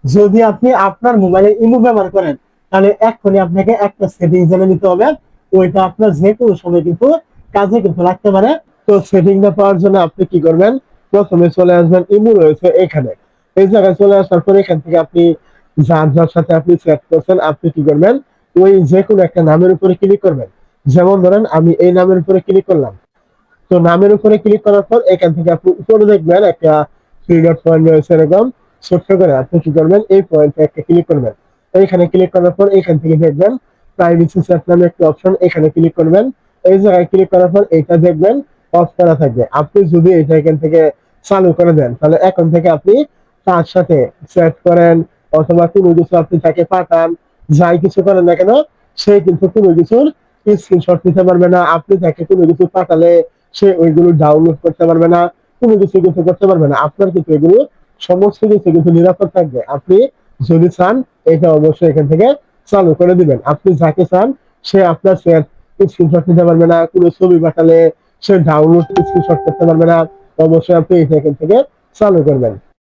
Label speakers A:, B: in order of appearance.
A: যদি আপনি আপনার মোবাইলে ইমো ব্যবহার করেন, তাহলে এক্ষুনি আপনাকে একটা সেটিং জেনে নিতে হবে। ওইটা আপনার যে কোনো সময় কিন্তু কাজে কিন্তু লাগতে পারে। তো সেটিংটা পাওয়ার জন্য আপনি কি করবেন, প্রথমে চলে আসবেন, ইমো রয়েছে এখানে, এই জায়গায় চলে আসার পরে এখান থেকে আপনি যার যার সাথে আপনি চ্যাট করছেন আপনি কি করবেন, ওই যে কোনো একটা নামের উপরে ক্লিক করবেন। যেমন ধরেন আমি এই নামের উপরে ক্লিক করলাম। তো নামের উপরে ক্লিক করার পর এখান থেকে আপনি উপরে দেখবেন একটা থ্রি ডট পয়েন্ট রয়েছে এরকম ছোট্ট করে, আপনি কি করবেন এই পয়েন্টে একটা ক্লিক করবেন। এইখানে ক্লিক করার পর এখান থেকে দেখবেন প্রাইভেসি সেট নামে একটা অপশন, এখানে ক্লিক করবেন। এই জায়গায় ক্লিক করার পর এটা দেখবেন অফ করা থাকবে। আপনি যদি এটা এখান থেকে চালু করে দেন, তাহলে এখন থেকে আপনি তার সাথে চ্যাট করেন অথবা কোনো কিছু আপনি তাকে পাঠান, যাই কিছু করেন না কেন, সে কিন্তু কোনো কিছুর স্ক্রিনশট নিতে পারবে না। আপনি তাকে কোনো কিছু পাঠালে সে ওইগুলো ডাউনলোড করতে পারবে না, কোনো কিছু কিছু করতে পারবে না। আপনার কিন্তু এগুলো সমস্ত কিছু কিন্তু নিরাপদ থাকবে। আপনি যদি চান এটা অবশ্যই এখান থেকে চালু করে দিবেন। আপনি যাকে চান সে আপনার স্ক্রিনশট নিতে পারবে না, কোনো ছবি পাঠালে সে ডাউনলোড স্ক্রিনশট করতে পারবে না। অবশ্যই আপনি এটা এখান থেকে চালু করবেন।